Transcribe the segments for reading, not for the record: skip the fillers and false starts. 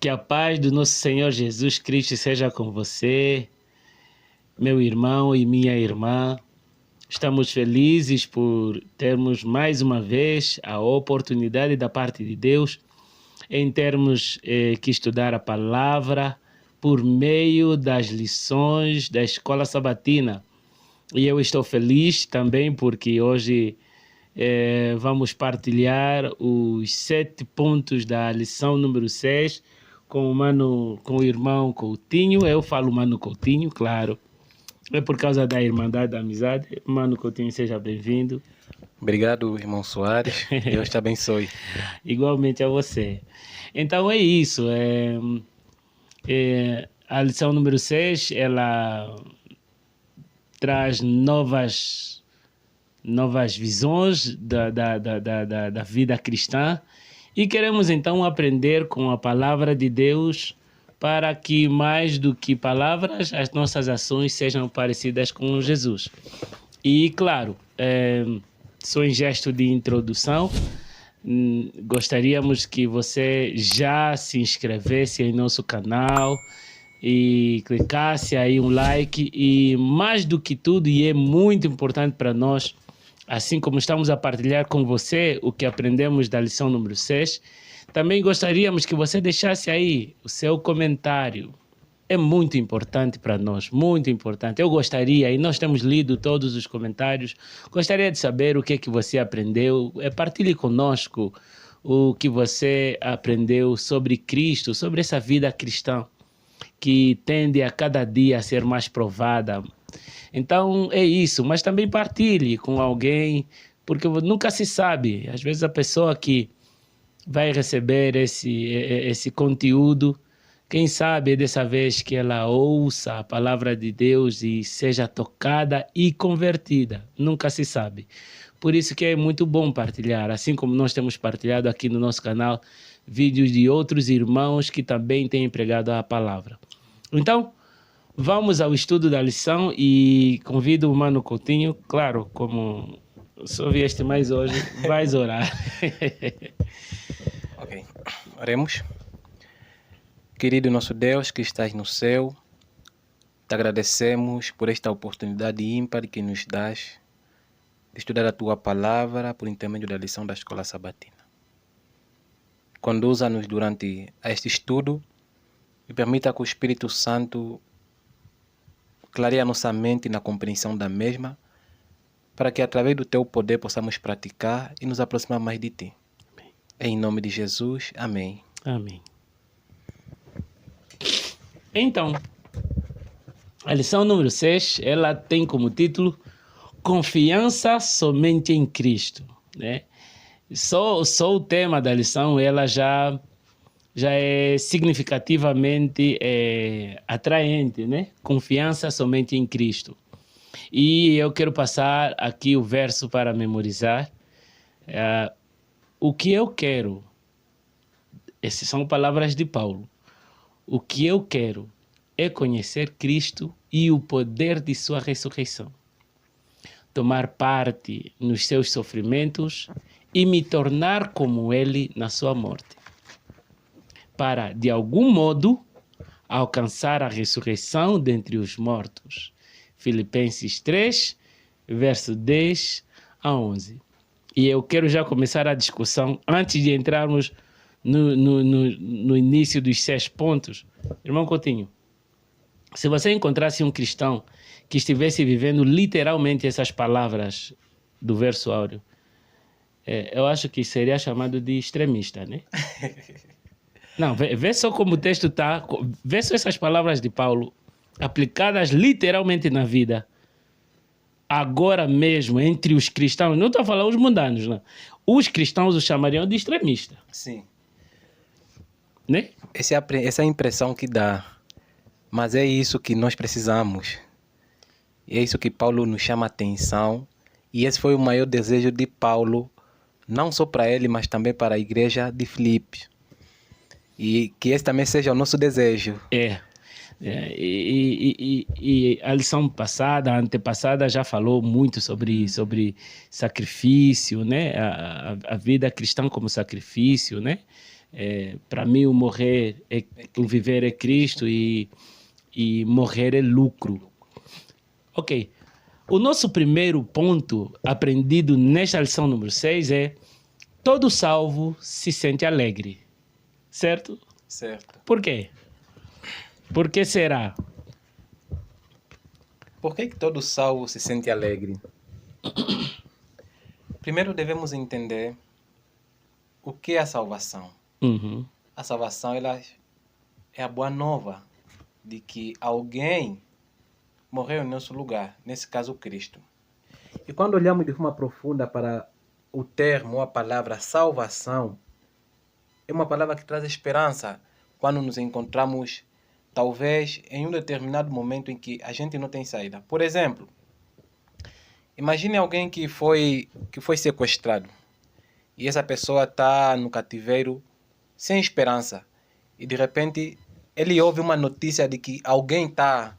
Que a paz do nosso Senhor Jesus Cristo seja com você, meu irmão e minha irmã. Estamos felizes por termos mais uma vez a oportunidade da parte de Deus em termos que estudar a palavra por meio das lições da Escola Sabatina. E eu estou feliz também porque hoje vamos partilhar os 7 pontos da lição número 6 com o irmão Coutinho. Eu falo Mano Coutinho, claro. É por causa da Irmandade da Amizade. Mano Coutinho, seja bem-vindo. Obrigado, irmão Soares. Deus te abençoe. Igualmente a você. Então é isso. A lição número 6, ela traz novas visões da vida cristã e queremos então aprender com a palavra de Deus para que mais do que palavras as nossas ações sejam parecidas com Jesus. E claro, só em gesto de introdução, gostaríamos que você já se inscrevesse em nosso canal e clicasse aí um like e mais do que tudo, e é muito importante para nós, assim como estamos a partilhar com você o que aprendemos da lição número 6, também gostaríamos que você deixasse aí o seu comentário. É muito importante para nós, muito importante. Eu gostaria, e nós temos lido todos os comentários, gostaria de saber o que é que você aprendeu. Partilhe conosco o que você aprendeu sobre Cristo, sobre essa vida cristã que tende a cada dia a ser mais provada. Então é isso, mas também partilhe com alguém, porque nunca se sabe. Às vezes a pessoa que vai receber esse conteúdo, quem sabe dessa vez que ela ouça a palavra de Deus e seja tocada e convertida. Nunca se sabe. Por isso que é muito bom partilhar, assim como nós temos partilhado aqui no nosso canal vídeos de outros irmãos que também têm pregado a palavra. Então, vamos ao estudo da lição e convido o Mano Coutinho, claro, como só vieste mais hoje, vais orar. Ok, oremos. Querido nosso Deus que estás no céu, te agradecemos por esta oportunidade ímpar que nos dás de estudar a tua palavra por intermédio da lição da Escola Sabatina. Conduza-nos durante este estudo e permita que o Espírito Santo clareie a nossa mente na compreensão da mesma, para que através do teu poder possamos praticar e nos aproximar mais de ti. Amém. Em nome de Jesus, amém. Amém. Então, a lição número 6, ela tem como título Confiança somente em Cristo, né? Só o tema da lição, ela já é significativamente atraente, né? Confiança somente em Cristo. E eu quero passar aqui o verso para memorizar. O que eu quero, essas são palavras de Paulo. O que eu quero é conhecer Cristo e o poder de sua ressurreição, tomar parte nos seus sofrimentos e me tornar como ele na sua morte, para, de algum modo, alcançar a ressurreição dentre os mortos. Filipenses 3, verso 10 a 11. E eu quero já começar a discussão, antes de entrarmos no início dos 6 pontos. Irmão Coutinho, se você encontrasse um cristão que estivesse vivendo literalmente essas palavras do verso áureo, eu acho que seria chamado de extremista, né? Não, vê só como o texto está, vê só essas palavras de Paulo aplicadas literalmente na vida. Agora mesmo, entre os cristãos, não estou a falar os mundanos, não. Os cristãos os chamariam de extremista. Sim. Né? Essa é a impressão que dá. Mas é isso que nós precisamos. E é isso que Paulo nos chama a atenção. E esse foi o maior desejo de Paulo, não só para ele, mas também para a igreja de Filipe. E que esse também seja o nosso desejo. E a lição passada, a antepassada, já falou muito sobre sacrifício, né? A vida cristã como sacrifício, né? Para mim, o viver é Cristo e morrer é lucro. Ok. O nosso primeiro ponto aprendido nesta lição número 6 é: todo salvo se sente alegre. Certo? Certo. Por quê? Por que será? Por que todo salvo se sente alegre? Primeiro devemos entender o que é a salvação. Uhum. A salvação ela é a boa nova de que alguém morreu em nosso lugar, nesse caso Cristo. E quando olhamos de forma profunda para o termo ou a palavra salvação, é uma palavra que traz esperança quando nos encontramos, talvez, em um determinado momento em que a gente não tem saída. Por exemplo, imagine alguém que foi sequestrado e essa pessoa está no cativeiro sem esperança e de repente ele ouve uma notícia de que alguém está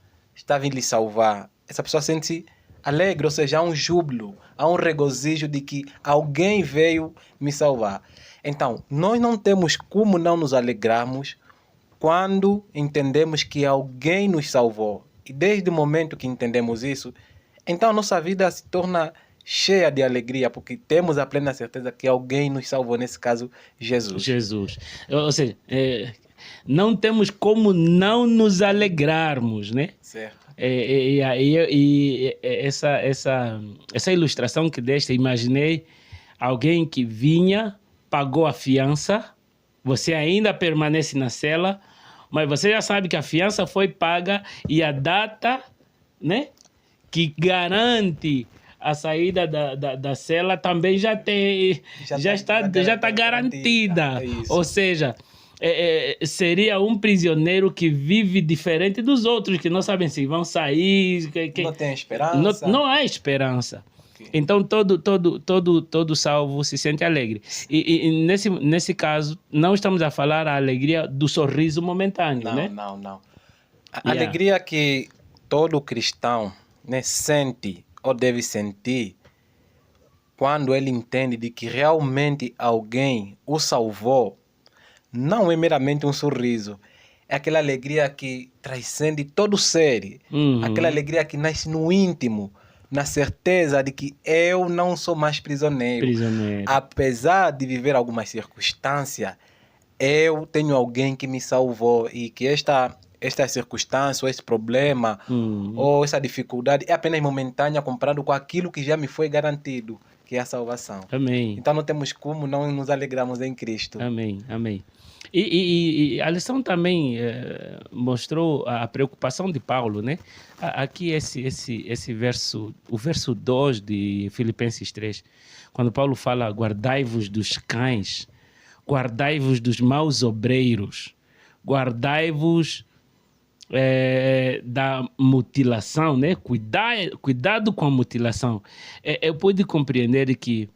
vindo lhe salvar. Essa pessoa sente-se alegre, ou seja, há um júbilo, há um regozijo de que alguém veio me salvar. Então, nós não temos como não nos alegrarmos quando entendemos que alguém nos salvou. E desde o momento que entendemos isso, então a nossa vida se torna cheia de alegria, porque temos a plena certeza que alguém nos salvou, nesse caso, Jesus. Jesus. Ou seja, não temos como não nos alegrarmos, né? Certo. Essa ilustração que deste, imaginei alguém que vinha, pagou a fiança, você ainda permanece na cela, mas você já sabe que a fiança foi paga e a data, né, que garante a saída da cela também já está garantida. Ou seja, seria um prisioneiro que vive diferente dos outros, que não sabem se vão sair. Não tem esperança. Não há esperança. Okay. Então, todo salvo se sente alegre. E nesse caso, não estamos a falar a alegria do sorriso momentâneo, né? Não. A alegria que todo cristão, né, sente ou deve sentir quando ele entende de que realmente alguém o salvou, não é meramente um sorriso. É aquela alegria que transcende todo o ser. Uhum. Aquela alegria que nasce no íntimo, na certeza de que eu não sou mais prisioneiro. Apesar de viver algumas circunstâncias, eu tenho alguém que me salvou e que esta circunstância, ou esse problema, ou essa dificuldade é apenas momentânea comparado com aquilo que já me foi garantido, que é a salvação. Amém. Então não temos como não nos alegrarmos em Cristo. Amém. E a lição também mostrou a preocupação de Paulo, né? Aqui esse verso, o verso 2 de Filipenses 3, quando Paulo fala: guardai-vos dos cães, guardai-vos dos maus obreiros, guardai-vos da mutilação, né? Cuidado com a mutilação. Eu pude compreender que,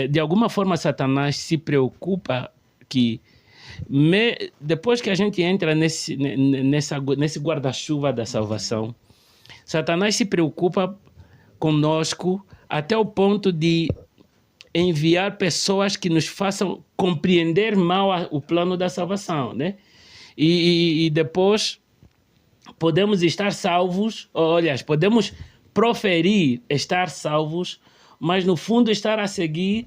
de alguma forma, Satanás se preocupa que, depois que a gente entra nesse guarda-chuva da salvação, Satanás se preocupa conosco até o ponto de enviar pessoas que nos façam compreender mal o plano da salvação, né? E depois podemos estar salvos, podemos proferir estar salvos, mas no fundo estar a seguir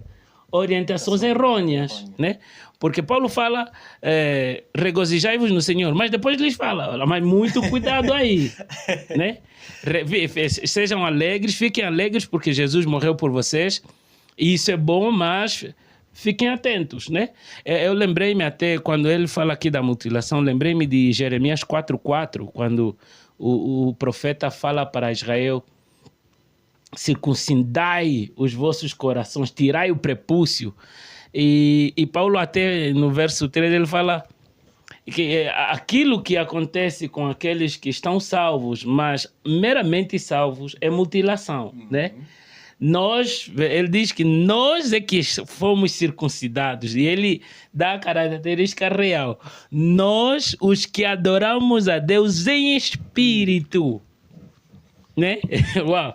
orientações errôneas, né? Porque Paulo fala, regozijai-vos no Senhor, mas depois lhes fala, mas muito cuidado aí, né? Sejam alegres, fiquem alegres porque Jesus morreu por vocês, e isso é bom, mas fiquem atentos, né? Eu lembrei-me até, quando ele fala aqui da mutilação, lembrei-me de Jeremias 4:4, quando o profeta fala para Israel: circuncidai os vossos corações, tirai o prepúcio. E Paulo até no verso 3 ele fala que aquilo que acontece com aqueles que estão salvos, mas meramente salvos, é mutilação, né? Ele diz que nós é que fomos circuncidados, e ele dá a característica real: nós, os que adoramos a Deus em espírito, né? Uau!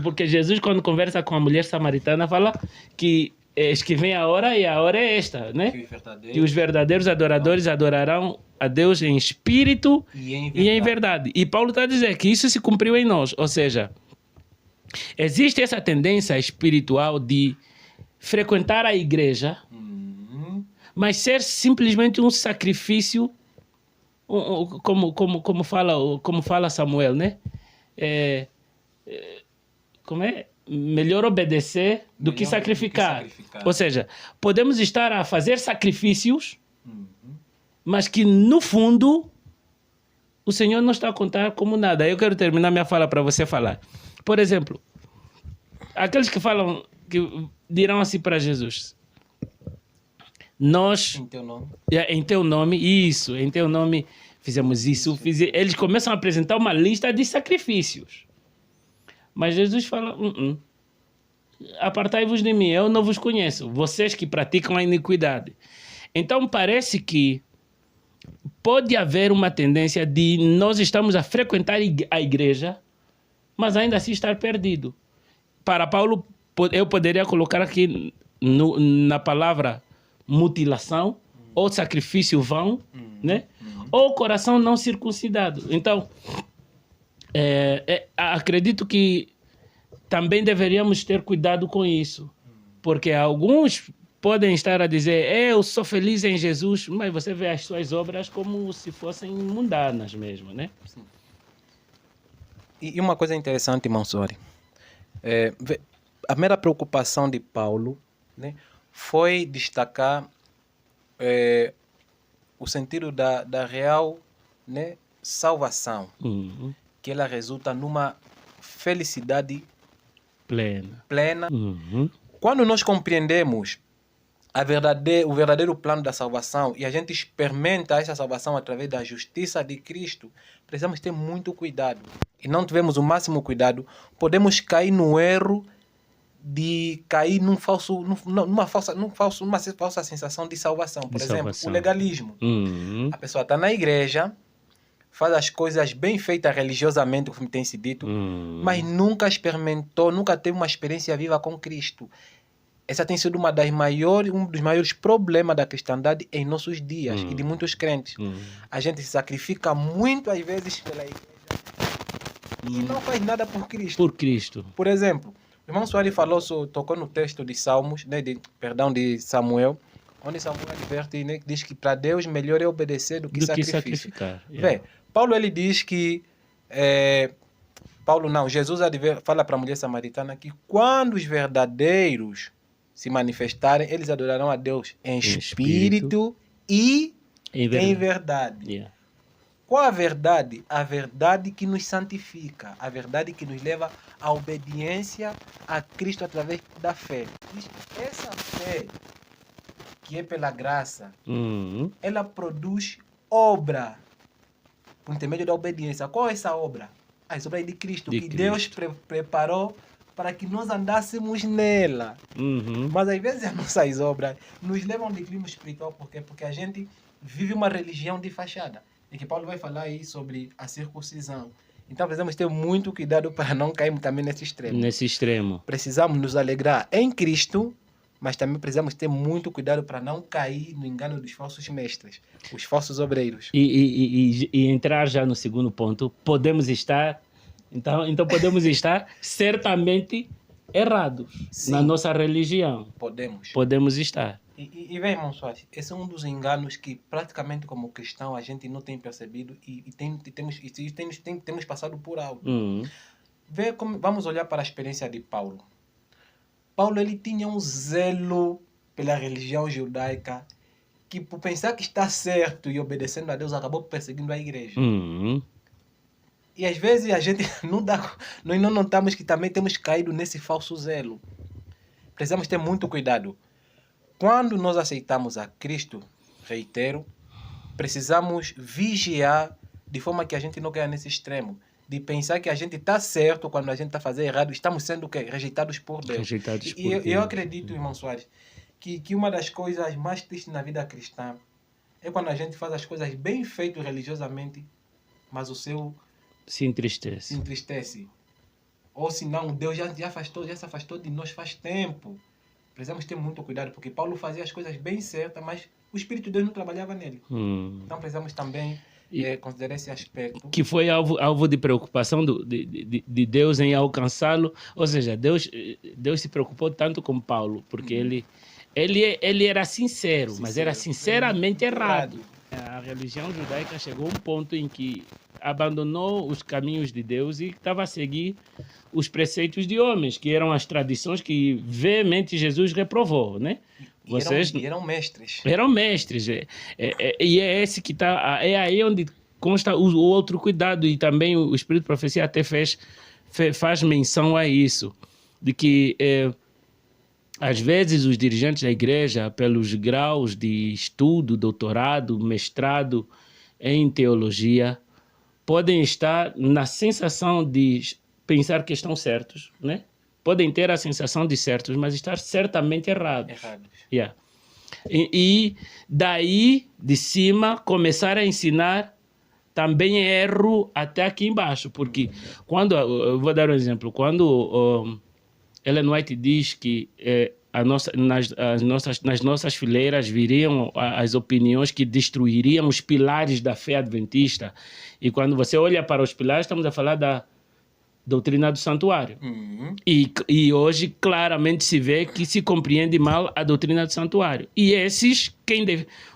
Porque Jesus, quando conversa com a mulher samaritana, fala que eis que vem a hora e a hora é esta, né? Que os verdadeiros adoradores adorarão a Deus em espírito e em verdade. E Paulo está a dizer que isso se cumpriu em nós. Ou seja, existe essa tendência espiritual de frequentar a igreja, mas ser simplesmente um sacrifício, como fala Samuel, né? Como é? Melhor obedecer do que sacrificar. Ou seja, podemos estar a fazer sacrifícios, mas que no fundo o Senhor não está a contar como nada. Eu quero terminar minha fala para você falar. Por exemplo, aqueles que falam, que dirão assim para Jesus: nós, em teu nome, isso, em teu nome fizemos isso. Eles começam a apresentar uma lista de sacrifícios. Mas Jesus fala: apartai-vos de mim, eu não vos conheço, vocês que praticam a iniquidade. Então parece que pode haver uma tendência de nós estamos a frequentar a igreja, mas ainda assim estar perdido. Para Paulo, eu poderia colocar aqui na palavra mutilação, ou sacrifício vão, né? Ou coração não circuncidado. Então, acredito que também deveríamos ter cuidado com isso, porque alguns podem estar a dizer: eu sou feliz em Jesus, mas você vê as suas obras como se fossem mundanas mesmo, né? Sim. E uma coisa interessante, Mansori, a mera preocupação de Paulo, né, foi destacar o sentido da real, né, salvação, que ela resulta numa felicidade plena. Quando nós compreendemos o verdadeiro plano da salvação e a gente experimenta essa salvação através da justiça de Cristo, precisamos ter muito cuidado. E não tivermos o máximo cuidado, podemos cair no erro de cair numa falsa sensação de salvação. Por exemplo, o legalismo. A pessoa está na igreja, faz as coisas bem feitas religiosamente, como tem se dito, mas nunca experimentou, nunca teve uma experiência viva com Cristo. Essa tem sido um dos maiores problemas da cristandade em nossos dias e de muitos crentes. A gente se sacrifica muito, às vezes, pela igreja e não faz nada por Cristo. Por Cristo. Por exemplo, o irmão Soares tocou no texto de Salmos, né, de Samuel, onde Samuel adverte, né, diz que para Deus melhor é obedecer do que sacrificar. Paulo ele diz que Jesus fala para a mulher samaritana que quando os verdadeiros se manifestarem, eles adorarão a Deus em espírito e em verdade. Qual a verdade? A verdade que nos santifica, a verdade que nos leva à obediência a Cristo através da fé. Essa fé, que é pela graça, ela produz obra por intermédio da obediência. Qual é essa obra? As obras de Cristo, Deus preparou para que nós andássemos nela. Mas às vezes as nossas obras nos levam a um declínio espiritual. Por quê? Porque a gente vive uma religião de fachada. E que Paulo vai falar aí sobre a circuncisão. Então precisamos ter muito cuidado para não cairmos também nesse extremo. Precisamos nos alegrar em Cristo, mas também precisamos ter muito cuidado para não cair no engano dos falsos mestres, os falsos obreiros. E entrar já no segundo ponto, podemos estar certamente errados. Sim. Na nossa religião. Podemos estar. E vem, irmão Soares, esse é um dos enganos que praticamente como cristão a gente não tem percebido e temos passado por alto. Vamos olhar para a experiência de Paulo. Paulo ele tinha um zelo pela religião judaica que por pensar que está certo e obedecendo a Deus acabou perseguindo a igreja. E às vezes a gente nós não notamos que também temos caído nesse falso zelo. Precisamos ter muito cuidado. Quando nós aceitamos a Cristo, reitero, precisamos vigiar de forma que a gente não caia nesse extremo. De pensar que a gente está certo quando a gente está fazendo errado, estamos sendo rejeitados por Deus. Eu acredito, irmão Soares, que uma das coisas mais tristes na vida cristã é quando a gente faz as coisas bem feitas religiosamente, mas o seu se entristece. Ou senão Deus já se afastou de nós faz tempo. precisamos ter muito cuidado, porque Paulo fazia as coisas bem certas, mas o Espírito de Deus não trabalhava nele. Então precisamos também considerar esse aspecto. Que foi alvo de preocupação de Deus em alcançá-lo. Ou seja, Deus se preocupou tanto com Paulo, porque ele era sincero, mas era sinceramente errado. A religião judaica chegou a um ponto em que abandonou os caminhos de Deus e estava a seguir os preceitos de homens, que eram as tradições que veemente Jesus reprovou, né? Eram mestres. Eram mestres. E é esse que está... É aí onde consta o outro cuidado, e também o Espírito de Profecia até faz menção a isso, de que às vezes os dirigentes da igreja, pelos graus de estudo, doutorado, mestrado em teologia, podem estar na sensação de pensar que estão certos, né? Podem ter a sensação de certos, mas estar certamente errados. Yeah. E daí, de cima, começar a ensinar também erro até aqui embaixo. Porque quando, eu vou dar um exemplo, quando Ellen White diz que nas nossas fileiras viriam as opiniões que destruiriam os pilares da fé adventista, e quando você olha para os pilares, estamos a falar da doutrina do santuário. E hoje claramente se vê que se compreende mal a doutrina do santuário. E esses,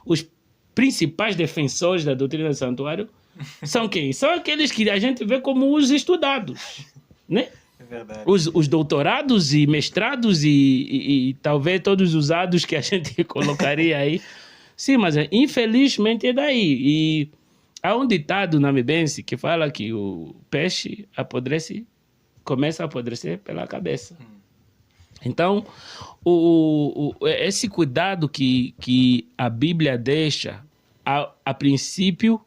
os principais defensores da doutrina do santuário são quem? São aqueles que a gente vê como os estudados, né? É verdade. Os doutorados e mestrados e talvez todos os usados que a gente colocaria aí. Sim, mas infelizmente é daí. E há um ditado namibense que fala que o peixe começa a apodrecer pela cabeça. Então, esse cuidado que a Bíblia deixa, a princípio,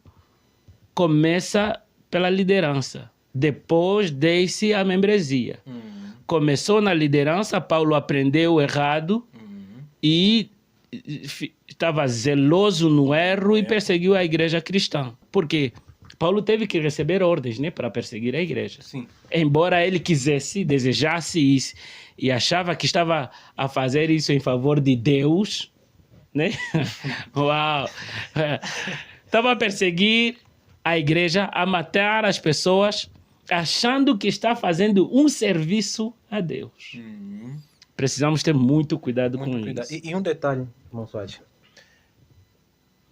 começa pela liderança. Depois desce a membresia. Começou na liderança, Paulo aprendeu errado e estava zeloso no erro e perseguiu a igreja cristã. Por quê? Paulo teve que receber ordens, né, para perseguir a igreja. Sim. Embora ele desejasse isso e achava que estava a fazer isso em favor de Deus, né? Uau! Estava a perseguir a igreja, a matar as pessoas, achando que está fazendo um serviço a Deus. Precisamos ter muito cuidado com isso. E um detalhe, irmão Soares.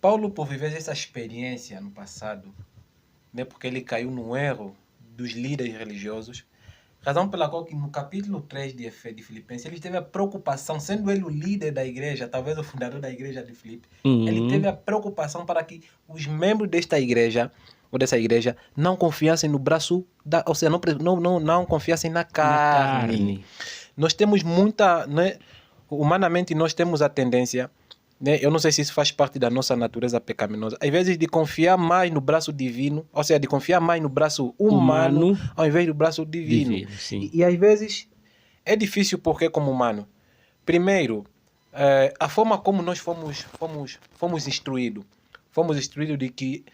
Paulo, por viver essa experiência no passado, né, porque ele caiu no erro dos líderes religiosos, razão pela qual que no capítulo 3 de Filipenses, ele teve a preocupação, sendo ele o líder da igreja, talvez o fundador da igreja de Filipe, ele teve a preocupação para que os membros desta igreja, ou dessa igreja, não confiassem no braço, ou seja, não confiassem na carne. Nós temos muita, né, humanamente nós temos a tendência, né, eu não sei se isso faz parte da nossa natureza pecaminosa, às vezes de confiar mais no braço divino, ou seja, de confiar mais no braço humano ao invés do braço divino. E às vezes é difícil porque como humano, primeiro, a forma como nós fomos instruídos de que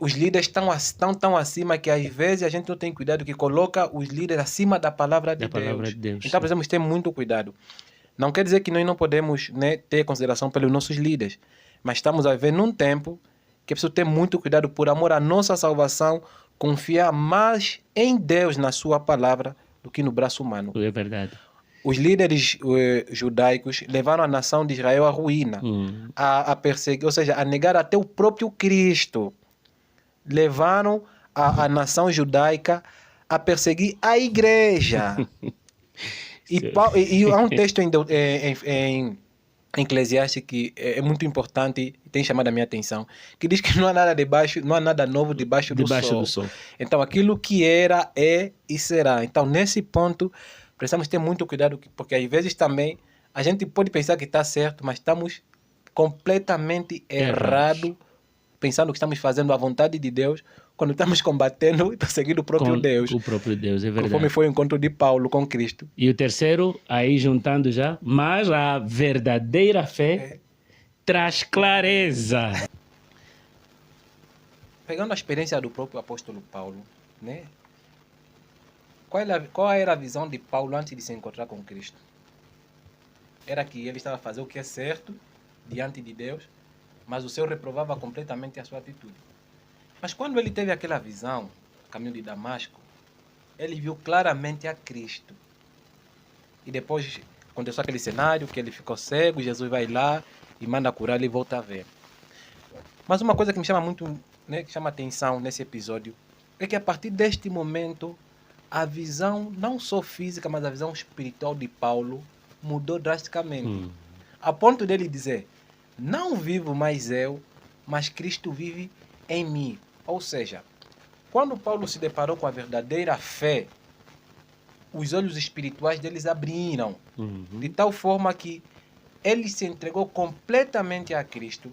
os líderes estão tão acima que às vezes a gente não tem cuidado, que coloca os líderes acima da palavra de Deus. Então precisamos ter muito cuidado. Não quer dizer que nós não podemos, né, ter consideração pelos nossos líderes, mas estamos a ver num tempo que é preciso ter muito cuidado por amor à nossa salvação, confiar mais em Deus, na sua palavra, do que no braço humano. É verdade. Os líderes judaicos levaram a nação de Israel à ruína, a perseguir, ou seja, a negar até o próprio Cristo. Levaram a nação judaica a perseguir a igreja. E há um texto em Eclesiastes que é muito importante e tem chamado a minha atenção, que diz que não há nada novo debaixo do sol. Então aquilo que era, é e será. Então nesse ponto precisamos ter muito cuidado, porque às vezes também a gente pode pensar que está certo, mas estamos completamente errado, pensando que estamos fazendo a vontade de Deus, quando estamos combatendo e perseguindo o próprio Deus. O próprio Deus, é verdade. Conforme foi o encontro de Paulo com Cristo. E o terceiro, aí juntando já, mas a verdadeira fé traz clareza. Pegando a experiência do próprio apóstolo Paulo, né? Qual era a visão de Paulo antes de se encontrar com Cristo? era que ele estava a fazer o que é certo diante de Deus, mas o Senhor reprovava completamente a sua atitude. Mas quando ele teve aquela visão, caminho de Damasco, ele viu claramente a Cristo. E depois aconteceu aquele cenário que ele ficou cego, Jesus vai lá e manda curar, ele volta a ver. Mas uma coisa que me chama muito, né, que chama atenção nesse episódio, é que a partir deste momento, a visão, não só física, mas a visão espiritual de Paulo mudou drasticamente. A ponto dele dizer, não vivo mais eu, mas Cristo vive em mim. Ou seja, quando Paulo se deparou com a verdadeira fé, os olhos espirituais deles abriram, de tal forma que ele se entregou completamente a Cristo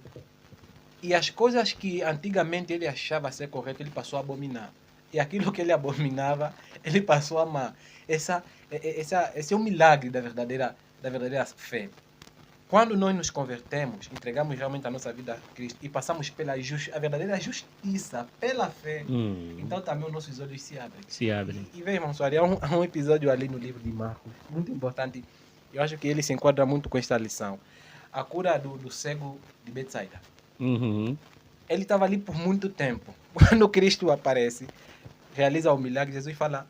e as coisas que antigamente ele achava ser correto, ele passou a abominar. E aquilo que ele abominava, ele passou a amar. Esse é o milagre da verdadeira fé. Quando nós nos convertemos, entregamos realmente a nossa vida a Cristo e passamos pela a verdadeira justiça, pela fé, então também os nossos olhos se abrem. Se abrem. E veja, irmão Soares, há um episódio ali no livro de Marcos, muito importante. Eu acho que ele se enquadra muito com esta lição. A cura do cego de Betsaida. Ele estava ali por muito tempo. Quando Cristo aparece, realiza o milagre, Jesus fala,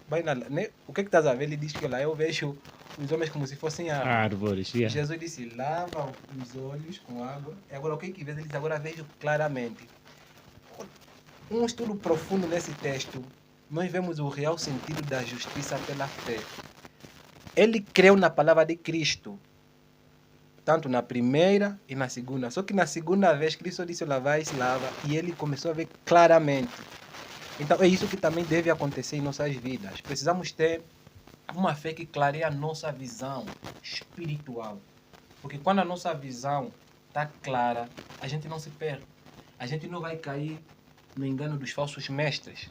vai né? O que estás a ver? Ele diz que lá eu vejo os homens como se fossem árvores. Yeah. Jesus disse, lava os olhos com água. E agora o que vês? Ele diz, agora vejo claramente. Um estudo profundo nesse texto, nós vemos o real sentido da justiça pela fé. Ele creu na palavra de Cristo, tanto na primeira e na segunda. Só que na segunda vez, Cristo disse, lavai e se lava, e ele começou a ver claramente. Então é isso que também deve acontecer em nossas vidas. Precisamos ter uma fé que clareia a nossa visão espiritual. Porque quando a nossa visão está clara, a gente não se perde. A gente não vai cair no engano dos falsos mestres.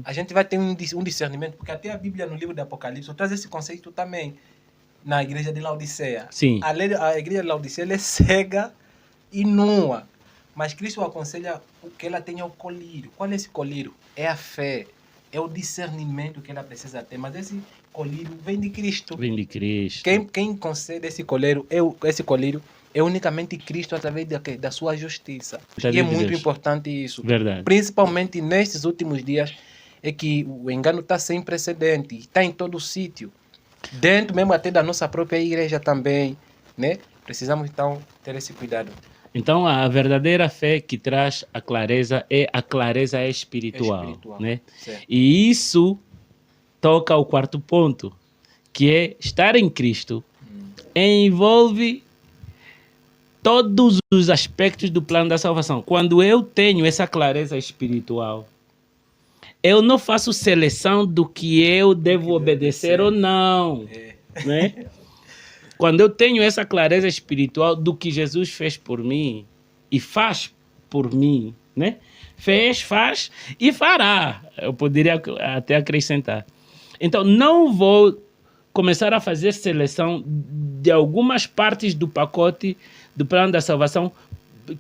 A gente vai ter um discernimento, porque até a Bíblia no livro do Apocalipse traz esse conceito também na igreja de Laodiceia. Sim. A igreja de Laodiceia ela é cega e nua. Mas Cristo aconselha que ela tenha o colírio. Qual é esse colírio? É a fé. É o discernimento que ela precisa ter. Mas esse colírio vem de Cristo. Vem de Cristo. Quem concede esse colírio é unicamente Cristo através da sua justiça. E é muito importante isso. Verdade. Principalmente nesses últimos dias, é que o engano está sem precedente. Está em todo sítio. Dentro mesmo até da nossa própria igreja também. Né? Precisamos então ter esse cuidado. Então, a verdadeira fé que traz a clareza é a clareza espiritual. Né? E isso toca ao quarto ponto, que é estar em Cristo. Envolve todos os aspectos do plano da salvação. Quando eu tenho essa clareza espiritual, eu não faço seleção do que eu devo obedecer ou não. Né? Quando eu tenho essa clareza espiritual do que Jesus fez por mim e faz por mim, né? Fez, faz e fará. Eu poderia até acrescentar. Então, não vou começar a fazer seleção de algumas partes do pacote do plano da salvação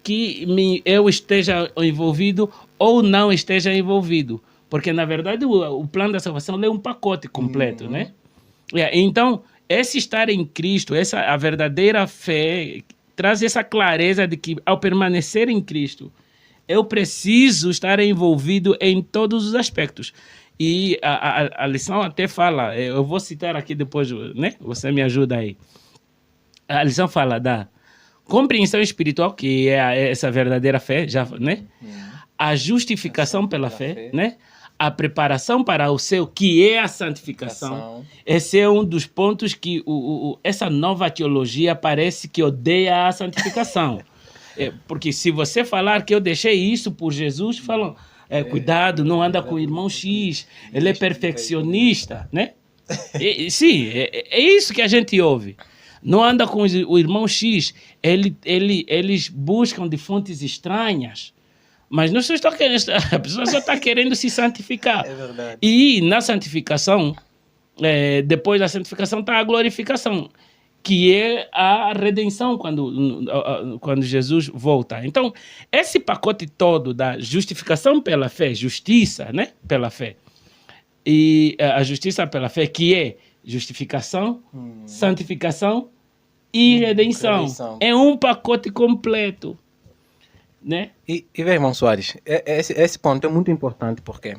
que eu esteja envolvido ou não esteja envolvido. Porque, na verdade, o plano da salvação é um pacote completo, né? Então, esse estar em Cristo, a verdadeira fé, traz essa clareza de que, ao permanecer em Cristo, eu preciso estar envolvido em todos os aspectos. E a lição até fala, eu vou citar aqui depois, né? Você me ajuda aí. A lição fala da compreensão espiritual, que é essa verdadeira fé, já, né? A justificação pela fé, né? A preparação para o céu, que é a santificação. Esse é um dos pontos que essa nova teologia parece que odeia a santificação. Porque se você falar que eu deixei isso por Jesus, falam, cuidado, não anda com o irmão X, ele é perfeccionista, né? Sim, é isso que a gente ouve. Não anda com o irmão X, eles buscam de fontes estranhas. Mas não estou querendo, a pessoa só está querendo se santificar. É verdade. E na santificação, depois da santificação está a glorificação, que é a redenção quando Jesus volta. Então, esse pacote todo da justificação pela fé, justiça, né, pela fé, e a justiça pela fé, que é justificação, santificação e redenção. Redenção. É um pacote completo, né? E vê, irmão Soares, esse ponto é muito importante porque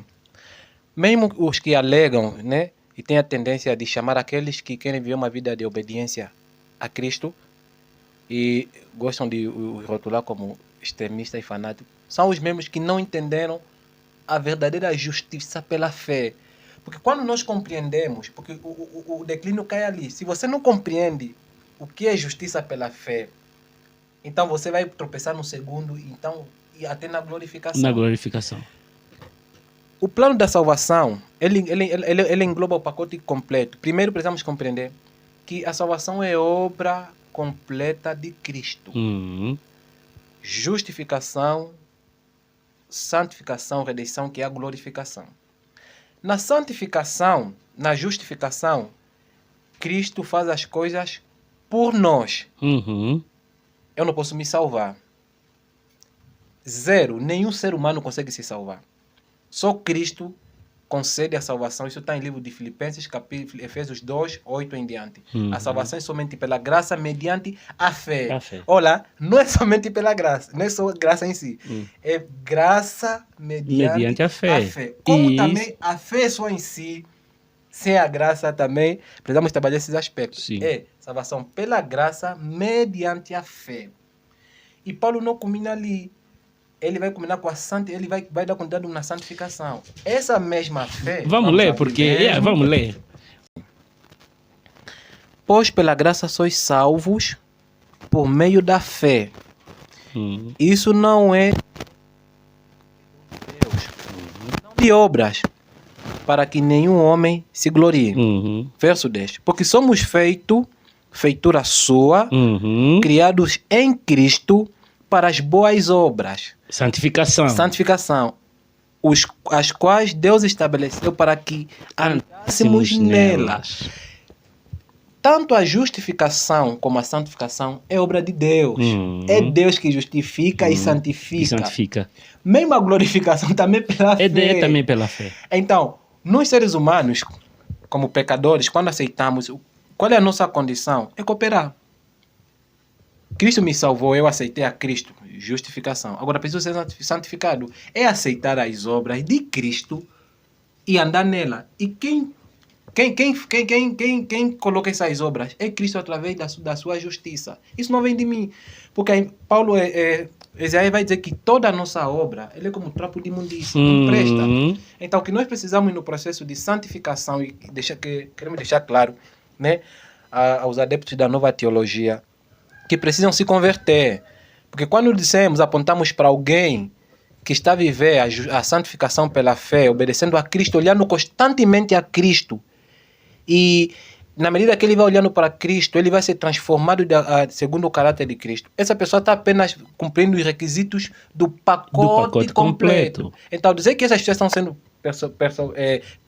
mesmo os que alegam, né, e têm a tendência de chamar aqueles que querem viver uma vida de obediência a Cristo e gostam de os rotular como extremistas e fanáticos, são os mesmos que não entenderam a verdadeira justiça pela fé. Porque quando nós compreendemos, porque o declínio cai ali, se você não compreende o que é justiça pela fé, então você vai tropeçar no segundo, então, e até na glorificação. Na glorificação. O plano da salvação, ele engloba o pacote completo. Primeiro precisamos compreender que a salvação é obra completa de Cristo. Justificação, santificação, redenção, que é a glorificação. Na santificação, na justificação, Cristo faz as coisas por nós. Eu não posso me salvar. Zero, nenhum ser humano consegue se salvar. Só Cristo concede a salvação. Isso está em livro de Filipenses, capítulo Efésios 2, 8 em diante. A salvação é somente pela graça mediante a fé. Olha, não é somente pela graça, não é só graça em si. É graça mediante a fé. Como também a fé só em si, sem a graça também, precisamos trabalhar esses aspectos. Sim. É salvação pela graça mediante a fé. E Paulo não combina ali. Ele vai combinar com a santa, ele vai dar cuidado na santificação. Essa mesma fé... Vamos ler, porque... vamos ler. Pois pela graça sois salvos por meio da fé. Isso não é Deus, não de obras, para que nenhum homem se glorie. Verso 10. Porque somos feitura sua, criados em Cristo para as boas obras. Santificação. As quais Deus estabeleceu para que andássemos nelas. Tanto a justificação como a santificação é obra de Deus. É Deus que justifica e santifica. Mesmo a glorificação também pela fé. É também pela fé. Então, nós seres humanos, como pecadores, quando aceitamos, qual é a nossa condição? É cooperar. Cristo me salvou, eu aceitei a Cristo. Justificação. Agora preciso ser santificado. É aceitar as obras de Cristo e andar nela. E quem coloca essas obras? É Cristo através da sua justiça. Isso não vem de mim. Porque Paulo, Isaías vai dizer que toda a nossa obra ele é como trapo de imundícia. Não presta. Então o que nós precisamos no processo de santificação, e queremos deixar claro, né, aos adeptos da nova teologia, que precisam se converter. Porque quando apontamos para alguém que está a viver a santificação pela fé, obedecendo a Cristo, olhando constantemente a Cristo, e na medida que ele vai olhando para Cristo, ele vai ser transformado segundo o caráter de Cristo. Essa pessoa está apenas cumprindo os requisitos do pacote completo. Então, dizer que essas pessoas estão sendo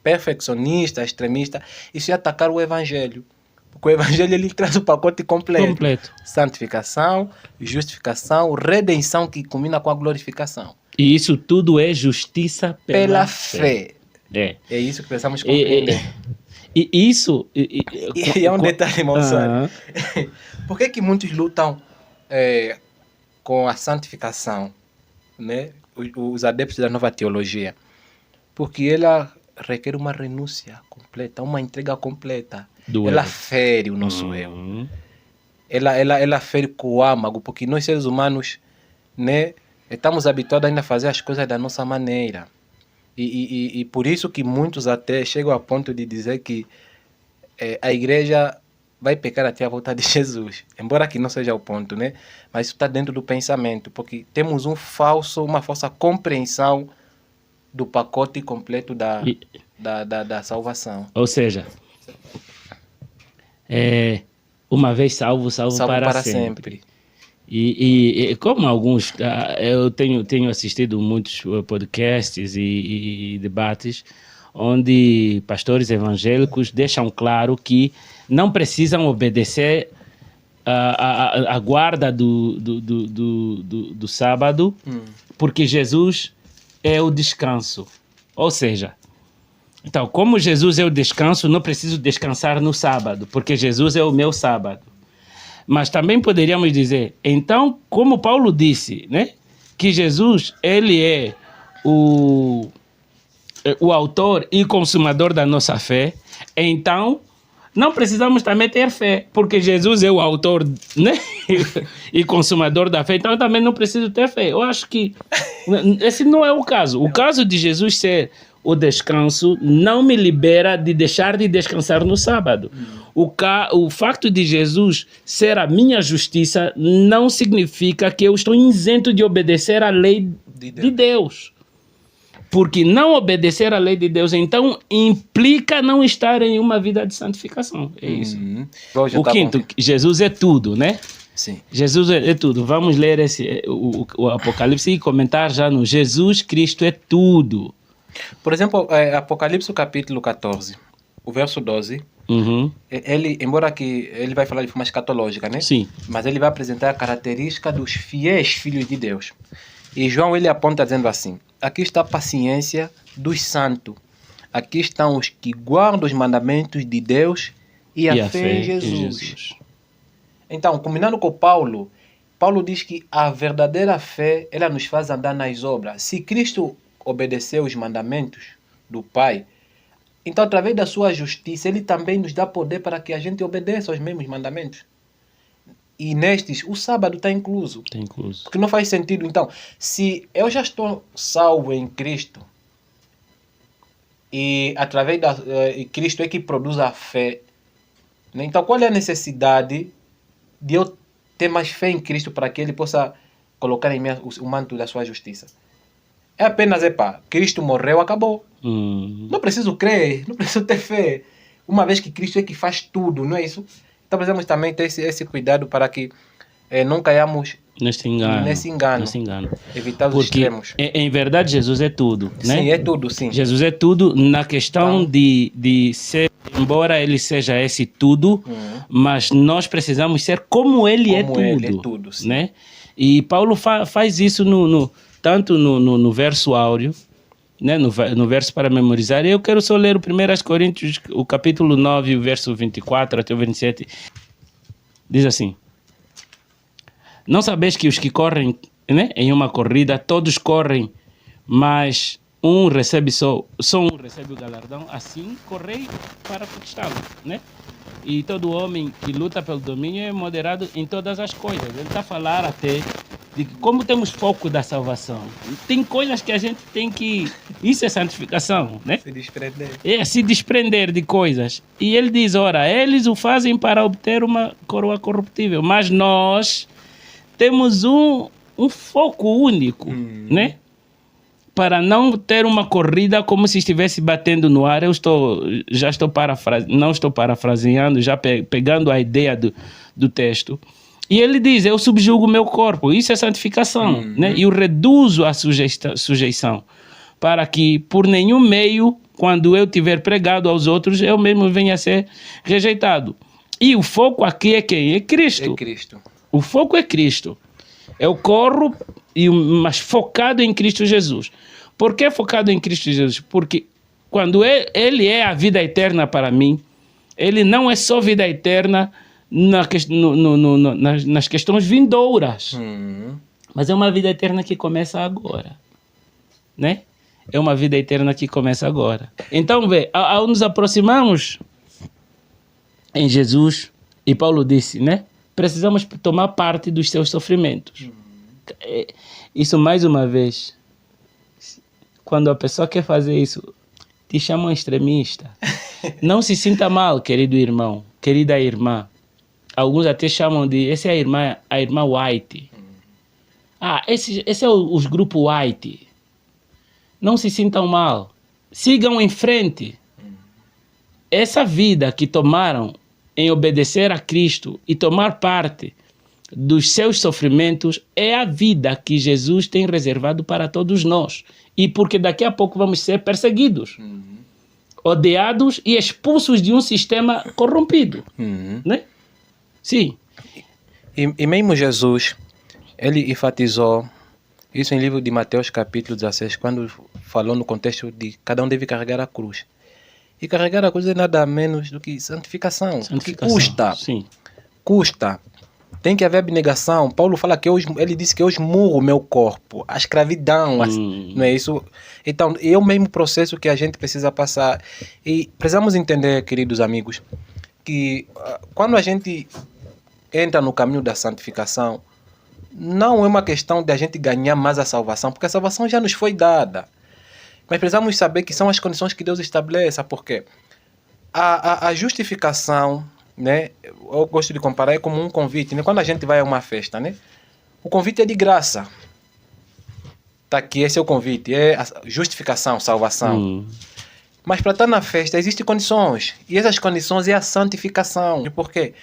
perfeccionistas, extremistas, isso é atacar o Evangelho. Porque o Evangelho ele traz o pacote completo. Santificação, justificação, redenção que combina com a glorificação. E isso tudo é justiça pela fé. É isso que precisamos compreender. E isso... E é um detalhe, irmão. Por que muitos lutam com a santificação? Né? Os adeptos da nova teologia. Porque ela requer uma renúncia completa, uma entrega completa. Ela fere o nosso eu. Ela fere com o âmago, porque nós seres humanos, né, estamos habituados ainda a fazer as coisas da nossa maneira. E por isso que muitos até chegam a ponto de dizer que a igreja vai pecar até a volta de Jesus. Embora que não seja o ponto, né? Mas isso está dentro do pensamento, porque temos uma falsa compreensão do pacote completo da salvação. Ou seja, uma vez salvo para sempre. E como alguns, eu tenho assistido muitos podcasts e debates onde pastores evangélicos deixam claro que não precisam obedecer a guarda do sábado, porque Jesus é o descanso. Ou seja, então, como Jesus é o descanso, não preciso descansar no sábado, porque Jesus é o meu sábado. Mas também poderíamos dizer, então, como Paulo disse, né? Que Jesus, ele é o autor e consumador da nossa fé, então não precisamos também ter fé, porque Jesus é o autor, né? E consumador da fé, então eu também não preciso ter fé. Eu acho que esse não é o caso. O caso de Jesus ser o descanso não me libera de deixar de descansar no sábado. O facto de Jesus ser a minha justiça não significa que eu estou isento de obedecer à lei de Deus. Porque não obedecer à lei de Deus, então, implica não estar em uma vida de santificação. É isso. O quinto, Jesus é tudo, né? Sim. Jesus é tudo. Vamos ler o Apocalipse e comentar já no Jesus Cristo é tudo. Por exemplo, Apocalipse capítulo 14, o verso 12, ele, embora que ele vai falar de forma escatológica, né? Sim. Mas ele vai apresentar a característica dos fiéis filhos de Deus. E João, ele aponta dizendo assim: aqui está a paciência dos santos. Aqui estão os que guardam os mandamentos de Deus e a fé em Jesus. Então, combinando com Paulo diz que a verdadeira fé, ela nos faz andar nas obras. Se Cristo obedeceu os mandamentos do Pai, então, através da sua justiça, ele também nos dá poder para que a gente obedeça aos mesmos mandamentos. E nestes, o sábado está incluso. Está incluso. Porque não faz sentido. Então, se eu já estou salvo em Cristo, e através da Cristo é que produz a fé, né? Então, qual é a necessidade de eu ter mais fé em Cristo para que Ele possa colocar em mim o manto da sua justiça? É apenas, Cristo morreu, acabou. Não preciso crer, não preciso ter fé. Uma vez que Cristo é que faz tudo, não é isso? Então precisamos também ter esse cuidado para que não caiamos nesse engano. Evitar os extremos. Em verdade, Jesus é tudo, né? Sim, é tudo, sim. Jesus é tudo na questão de ser, embora ele seja esse tudo, mas nós precisamos ser como ele é tudo. Ele é tudo, sim. Né? E Paulo faz isso tanto no verso áureo, né? No verso para memorizar. Eu quero só ler o 1 Coríntios, o capítulo 9, o verso 24 até o 27. Diz assim: não sabeis que os que correm, né, em uma corrida, todos correm, mas um recebe só um recebe o galardão, assim correi para conquistá-lo, né? E todo homem que luta pelo domínio é moderado em todas as coisas. Ele está a falar até de como temos foco da salvação. Tem coisas que a gente tem que... Isso é santificação, né? Se desprender. É, se desprender de coisas. E ele diz, ora, eles o fazem para obter uma coroa corruptível, mas nós temos um foco único, né? Para não ter uma corrida como se estivesse batendo no ar. Não estou parafraseando, já pegando a ideia do texto. E ele diz, eu subjugo o meu corpo. Isso é santificação, né? E eu reduzo a sujeição, para que por nenhum meio, quando eu tiver pregado aos outros, eu mesmo venha a ser rejeitado. E o foco aqui é quem? É Cristo. É Cristo. O foco é Cristo. Eu corro, mas focado em Cristo Jesus. Por que focado em Cristo Jesus? Porque quando Ele é a vida eterna para mim, Ele não é só vida eterna nas questões vindouras, mas é uma vida eterna que começa agora, né? É uma vida eterna que começa agora. Então, ao nos aproximarmos em Jesus, e Paulo disse, né? Precisamos tomar parte dos seus sofrimentos. Isso, mais uma vez, quando a pessoa quer fazer isso, te chamam extremista. Não se sinta mal, querido irmão, querida irmã. Alguns até chamam de... Essa é a irmã White. Esse é os grupos White. Não se sintam mal. Sigam em frente. Essa vida que tomaram em obedecer a Cristo e tomar parte dos seus sofrimentos é a vida que Jesus tem reservado para todos nós. E porque daqui a pouco vamos ser perseguidos, odiados e expulsos de um sistema corrompido. Né? Sim. E mesmo Jesus, ele enfatizou isso em livro de Mateus capítulo 16, quando falou no contexto de cada um deve carregar a cruz. E carregar a cruz é nada menos do que santificação. Que custa. Sim. Custa. Tem que haver abnegação. Paulo fala que ele disse que eu esmurro o meu corpo, a escravidão, não é isso? Então, é o mesmo processo que a gente precisa passar. E precisamos entender, queridos amigos, que quando a gente entra no caminho da santificação, não é uma questão de a gente ganhar mais a salvação, porque a salvação já nos foi dada. Mas precisamos saber que são as condições que Deus estabelece, porque a justificação, né, eu gosto de comparar, é como um convite, né? Quando a gente vai a uma festa, né, o convite é de graça. Tá aqui, esse é o convite, é a justificação, salvação. Mas para estar na festa existem condições, e essas condições é a santificação. Por quê?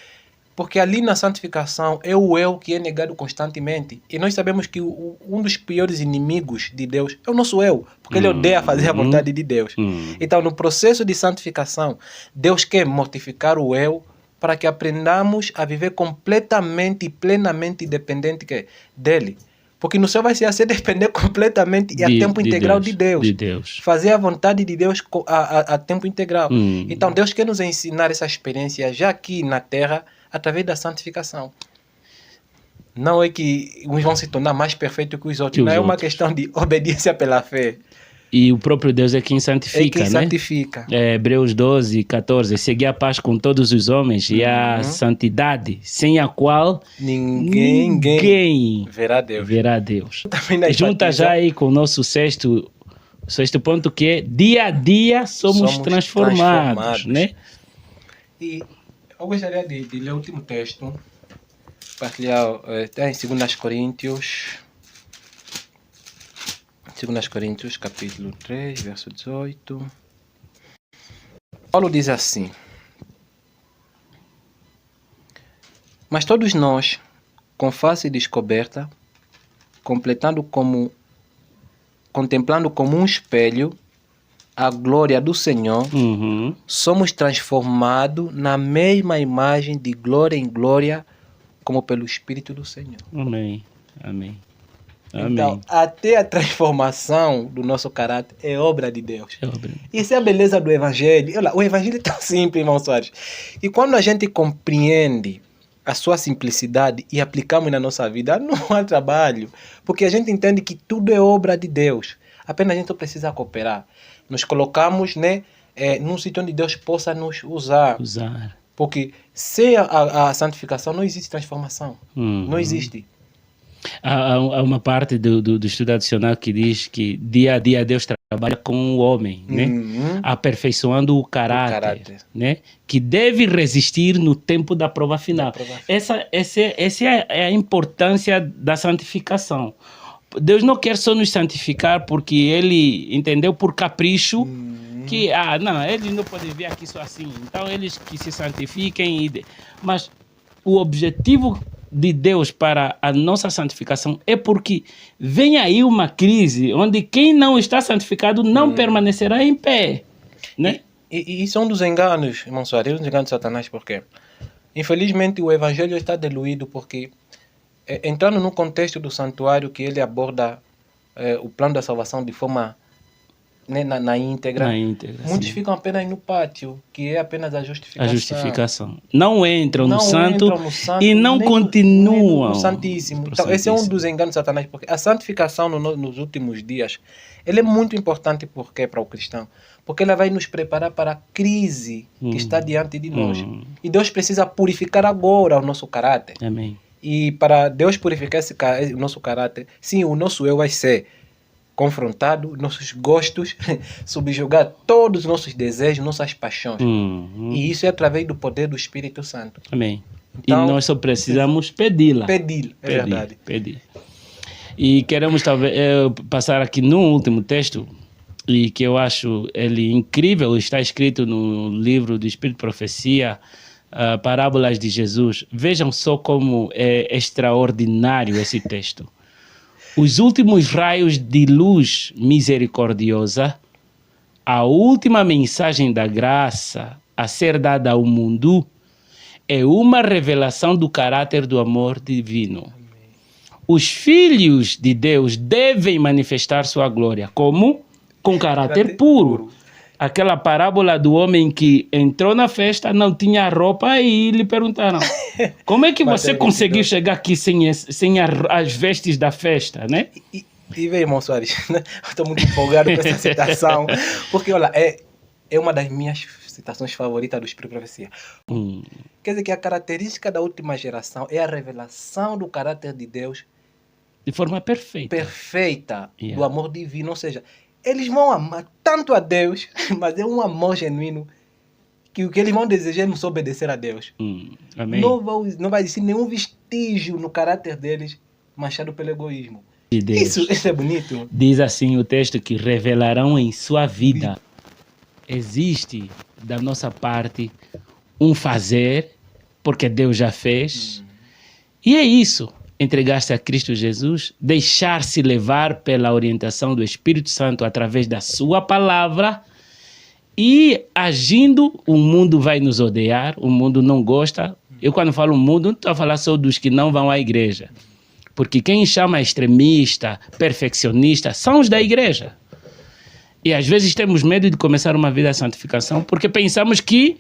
Porque ali na santificação é o eu que é negado constantemente. E nós sabemos que um dos piores inimigos de Deus é o nosso eu, porque ele odeia fazer a vontade de Deus. Então, no processo de santificação, Deus quer mortificar o eu para que aprendamos a viver completamente e plenamente dependente dele. Porque no céu vai ser a ser depender completamente e a tempo integral de Deus. Fazer a vontade de Deus a tempo integral. Então, Deus quer nos ensinar essa experiência já aqui na Terra, através da santificação. Não é que uns vão se tornar mais perfeitos que os outros. Não é uma questão de obediência pela fé. E o próprio Deus é quem santifica, né? Santifica. Hebreus 12, 14. Seguir a paz com todos os homens e a santidade, sem a qual ninguém verá Deus. Junta já aí com o nosso sexto ponto, que é dia a dia somos transformados, né? E eu gostaria de ler o último texto, partilhar, está em 2 Coríntios, capítulo 3, verso 18. Paulo diz assim: mas todos nós, com face descoberta, contemplando como um espelho a glória do Senhor, somos transformados na mesma imagem de glória em glória, como pelo Espírito do Senhor. Amém. Amém. Então, até a transformação do nosso caráter é obra de Deus. Isso é a beleza do Evangelho. Olha, o Evangelho é tão simples, irmão Soares. E quando a gente compreende a sua simplicidade e aplicamos na nossa vida, não há trabalho. Porque a gente entende que tudo é obra de Deus. Apenas a gente precisa cooperar. Nos colocamos, né, num sítio onde Deus possa nos usar. Porque sem a santificação não existe transformação. Não existe. Há uma parte do estudo adicional que diz que dia a dia Deus trabalha com o homem, né? Aperfeiçoando o caráter, né? Que deve resistir no tempo da prova final. Essa é a importância da santificação. Deus não quer só nos santificar porque ele entendeu por capricho que, não, eles não podem vir aqui só assim. Então eles que se santifiquem. Mas o objetivo de Deus para a nossa santificação é porque vem aí uma crise onde quem não está santificado não permanecerá em pé, né? E isso é um dos enganos, irmão Soares, um dos enganos de Satanás, porque infelizmente o evangelho está diluído, porque entrando no contexto do santuário que ele aborda o plano da salvação de forma, né, na íntegra, muitos ficam apenas no pátio, que é apenas a justificação. Não entram no santo e não continuam no Santíssimo. Então, esse é um dos enganos de Satanás, porque a santificação nos últimos dias, ele é muito importante para o cristão, porque ela vai nos preparar para a crise que está diante de nós. E Deus precisa purificar agora o nosso caráter. Amém. E para Deus purificar o nosso caráter, sim, o nosso eu vai ser confrontado, nossos gostos, subjugar todos os nossos desejos, nossas paixões. E isso é através do poder do Espírito Santo. Amém. Então, e nós só precisamos pedi-la. Verdade. Pedir. E queremos talvez passar aqui no último texto, e que eu acho ele incrível, está escrito no livro do Espírito de Profecia, Parábolas de Jesus. Vejam só como é extraordinário esse texto. Os últimos raios de luz misericordiosa, a última mensagem da graça a ser dada ao mundo, é uma revelação do caráter do amor divino. Os filhos de Deus devem manifestar sua glória. Como? Com caráter puro. aquela parábola do homem que entrou na festa, não tinha roupa e lhe perguntaram: como é que você conseguiu chegar aqui sem as vestes da festa, né? E vê, irmão Soares, né? Estou muito empolgado com essa citação, porque, olha, é uma das minhas citações favoritas do Espírito e Profecia. Quer dizer que a característica da última geração é a revelação do caráter de Deus de forma perfeita. Do amor divino. Ou seja, eles vão amar tanto a Deus, mas é um amor genuíno, que o que eles vão desejar é nos obedecer a Deus. Amém. Não vai existir nenhum vestígio no caráter deles manchado pelo egoísmo. De Deus. Isso é bonito. Diz assim o texto que revelarão em sua vida. Existe da nossa parte um fazer, porque Deus já fez. E é isso. Entregar-se a Cristo Jesus, deixar-se levar pela orientação do Espírito Santo através da sua palavra e agindo, o mundo vai nos odiar, o mundo não gosta. Eu quando falo mundo, não estou a falar só dos que não vão à igreja. Porque quem chama extremista, perfeccionista, são os da igreja. E às vezes temos medo de começar uma vida de santificação porque pensamos que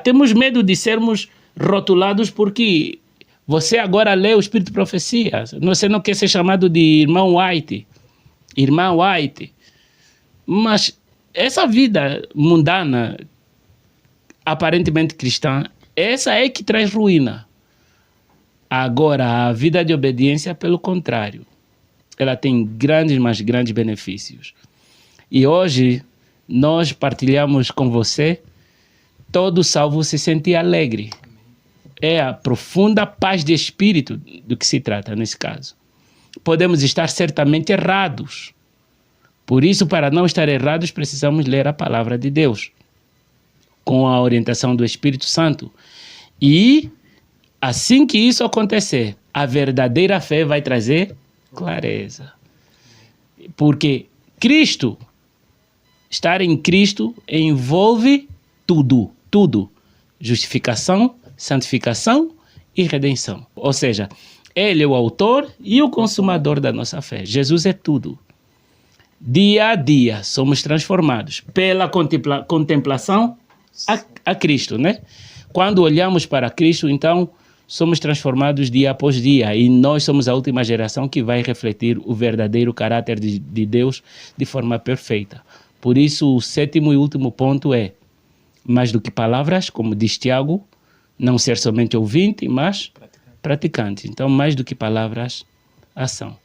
temos medo de sermos rotulados porque você agora lê o Espírito de Profecia. Você não quer ser chamado de irmão White, irmã White. Mas essa vida mundana, aparentemente cristã, essa é que traz ruína. Agora, a vida de obediência, pelo contrário, ela tem grandes, mas grandes benefícios. E hoje, nós partilhamos com você, todo salvo se sente alegre. É a profunda paz de espírito do que se trata nesse caso. Podemos estar certamente errados. Por isso, para não estar errados, precisamos ler a palavra de Deus, com a orientação do Espírito Santo. E assim que isso acontecer, a verdadeira fé vai trazer clareza. Porque Cristo, estar em Cristo envolve tudo. Justificação, santificação e redenção. Ou seja, Ele é o autor e o consumador da nossa fé. Jesus é tudo. Dia a dia somos transformados pela contemplação a Cristo, né? Quando olhamos para Cristo, então, somos transformados dia após dia e nós somos a última geração que vai refletir o verdadeiro caráter de Deus de forma perfeita. Por isso, o sétimo e último ponto é, mais do que palavras, como diz Tiago, não ser somente ouvinte, mas praticante. Então, mais do que palavras, ação.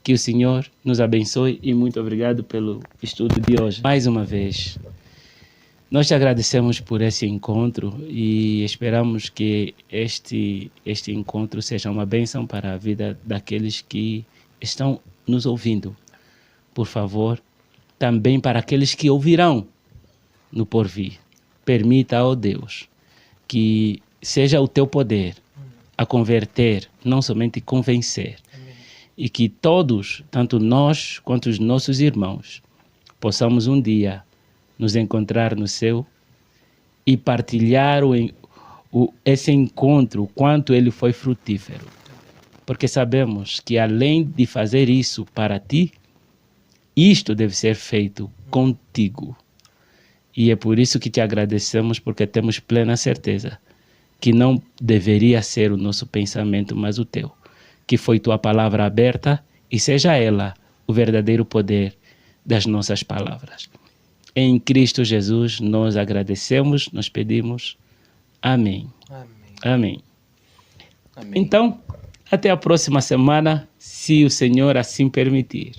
Que o Senhor nos abençoe e muito obrigado pelo estudo de hoje. Mais uma vez, nós te agradecemos por esse encontro e esperamos que este encontro seja uma bênção para a vida daqueles que estão nos ouvindo. Por favor, também para aqueles que ouvirão no porvir. Permita, ó Deus, que seja o teu poder a converter, não somente convencer. Amém. E que todos, tanto nós quanto os nossos irmãos, possamos um dia nos encontrar no céu e partilhar esse encontro, o quanto ele foi frutífero. Porque sabemos que além de fazer isso para ti, isto deve ser feito contigo. E é por isso que te agradecemos, porque temos plena certeza que não deveria ser o nosso pensamento, mas o teu. Que foi tua palavra aberta e seja ela o verdadeiro poder das nossas palavras. Em Cristo Jesus nós agradecemos, nós pedimos. Amém. Amém. Amém. Então, até a próxima semana, se o Senhor assim permitir.